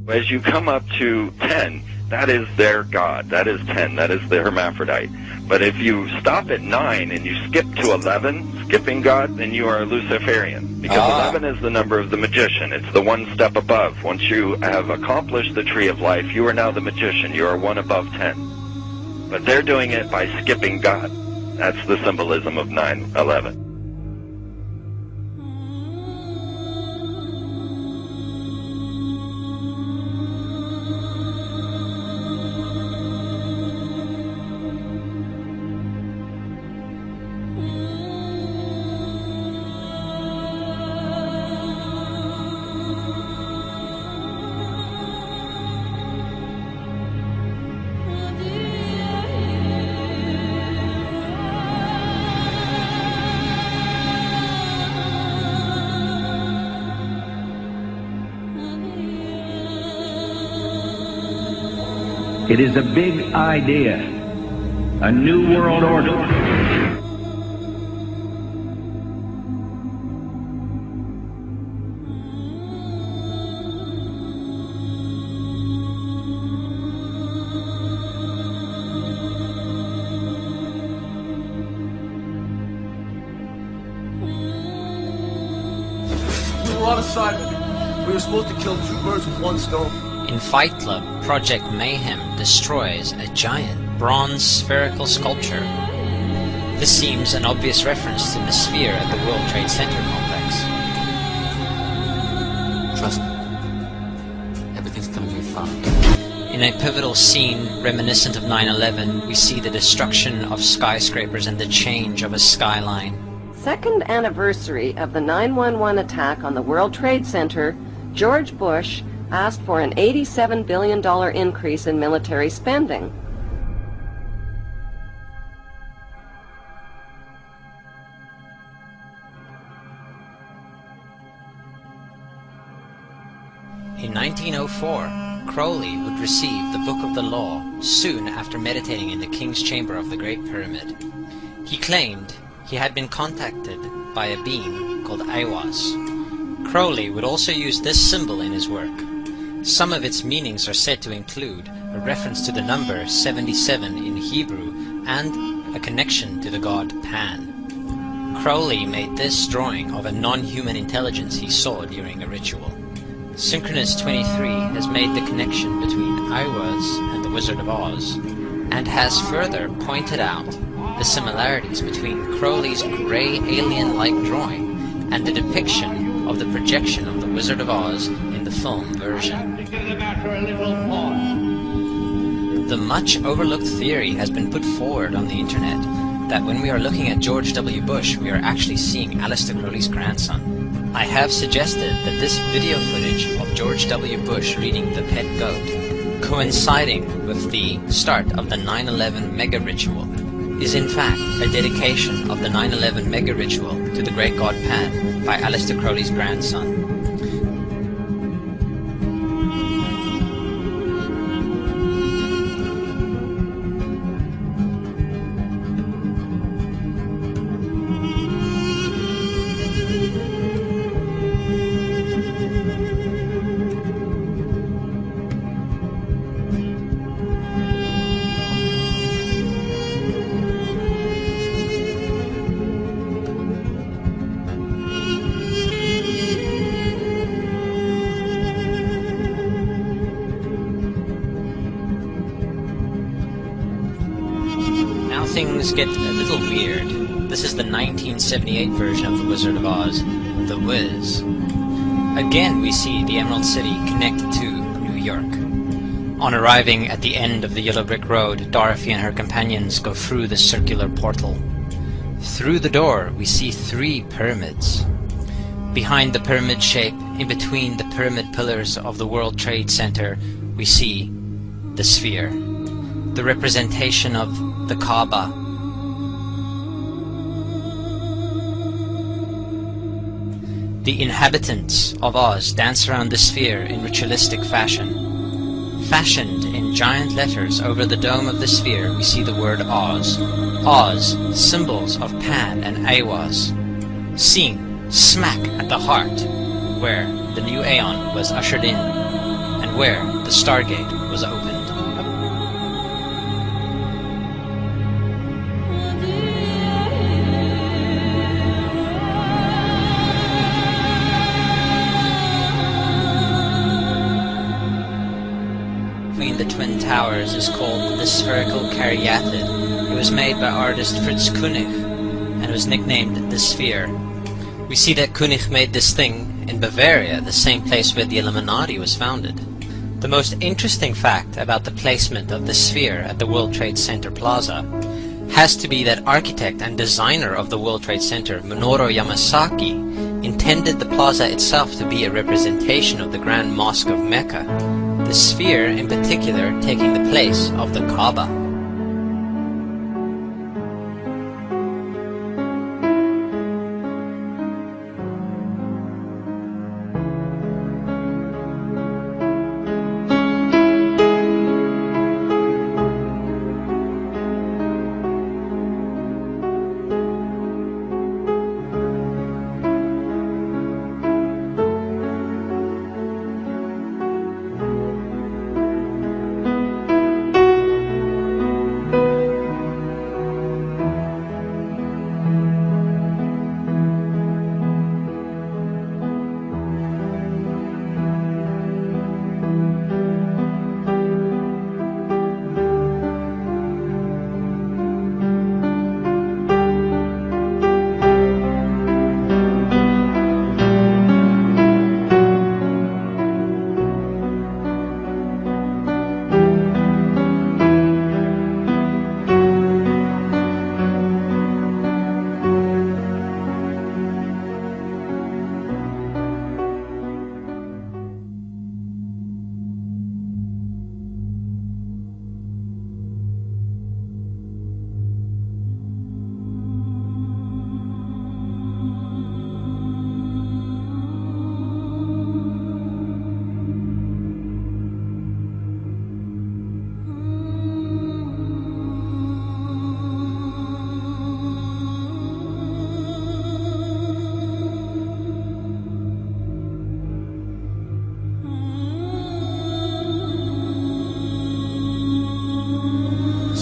As you come up to 10, that is their god. That is 10. That is the hermaphrodite. But if you stop at 9 and you skip to 11, skipping God, then you are a Luciferian. Because 11 is the number of the magician. It's the one step above. Once you have accomplished the tree of life, you are now the magician. You are one above 10. But they're doing it by skipping God. That's the symbolism of 9/11. It is a big idea, a new world order. We were on assignment. We were supposed to kill 2 birds with 1 stone. In Fight Club, Project Mayhem destroys a giant bronze spherical sculpture. This seems an obvious reference to the sphere at the World Trade Center complex. Trust me. Everything's gonna be fine. In a pivotal scene reminiscent of 9/11, we see the destruction of skyscrapers and the change of a skyline. Second anniversary of the 9/11 attack on the World Trade Center, George Bush asked for an $87 billion increase in military spending. In 1904, Crowley would receive the Book of the Law soon after meditating in the King's Chamber of the Great Pyramid. He claimed he had been contacted by a being called Aiwass. Crowley would also use this symbol in his work. Some of its meanings are said to include a reference to the number 77 in Hebrew and a connection to the god Pan. Crowley made this drawing of a non-human intelligence he saw during a ritual. Synchronous 23 has made the connection between Aiwass and the Wizard of Oz, and has further pointed out the similarities between Crowley's grey alien-like drawing and the depiction of the projection of the Wizard of Oz in the film version. The much overlooked theory has been put forward on the internet that when we are looking at George W. Bush, we are actually seeing Aleister Crowley's grandson. I have suggested that this video footage of George W. Bush reading The Pet Goat, coinciding with the start of the 9/11 mega ritual, is in fact a dedication of the 9/11 mega ritual to the great god Pan by Aleister Crowley's grandson. Things get a little weird. This is the 1978 version of The Wizard of Oz, The Wiz. Again we see the Emerald City connected to New York. On arriving at the end of the Yellow Brick Road, Dorothy and her companions go through the circular portal. Through the door we see 3 pyramids. Behind the pyramid shape, in between the pyramid pillars of the World Trade Center, we see the sphere, the representation of the Kaaba. The inhabitants of Oz dance around the sphere in ritualistic fashion. Fashioned in giant letters over the dome of the sphere, we see the word Oz. Oz, symbols of Pan and Aiwass. Seen smack at the heart, where the new Aeon was ushered in, and where the Stargate was opened. Between the Twin Towers is called the spherical caryatid. It was made by artist Fritz Koenig and was nicknamed the Sphere. We see that Koenig made this thing in Bavaria, the same place where the Illuminati was founded. The most interesting fact about the placement of the Sphere at the World Trade Center Plaza has to be that architect and designer of the World Trade Center, Minoru Yamasaki, intended the plaza itself to be a representation of the Grand Mosque of Mecca, the Sphere in particular taking the place of the Kaaba.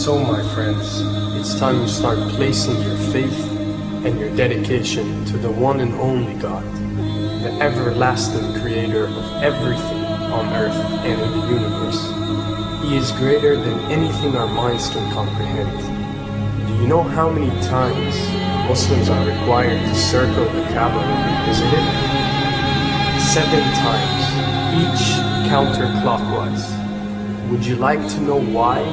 So, my friends, it's time you start placing your faith and your dedication to the one and only God, the everlasting creator of everything on earth and in the universe. He is greater than anything our minds can comprehend. Do you know how many times Muslims are required to circle the Kaaba when they visit it? 7 times, each counterclockwise. Would you like to know why?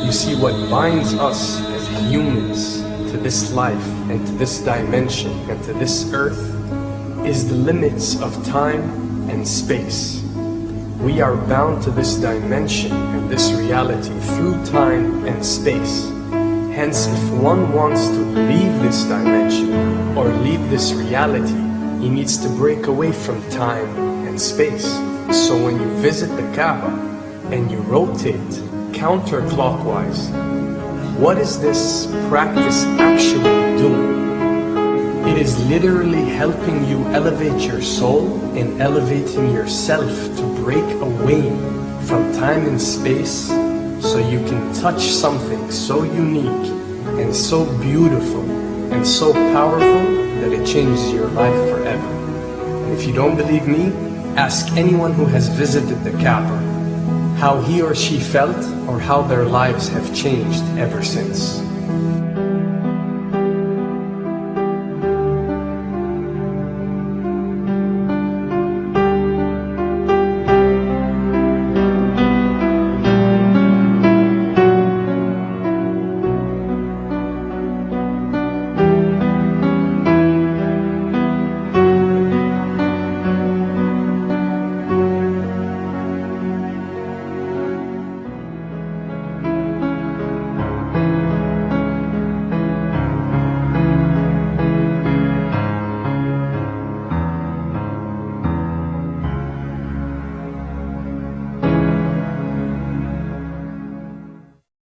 You see, what binds us as humans to this life and to this dimension and to this earth is the limits of time and space. We are bound to this dimension and this reality through time and space. Hence, if one wants to leave this dimension or leave this reality, he needs to break away from time and space. So when you visit the Kaaba and you rotate counterclockwise, what is this practice actually doing? It is literally helping you elevate your soul and elevating yourself to break away from time and space so you can touch something so unique and so beautiful and so powerful that it changes your life forever. And if you don't believe me, ask anyone who has visited the Kaaba how he or she felt or how their lives have changed ever since.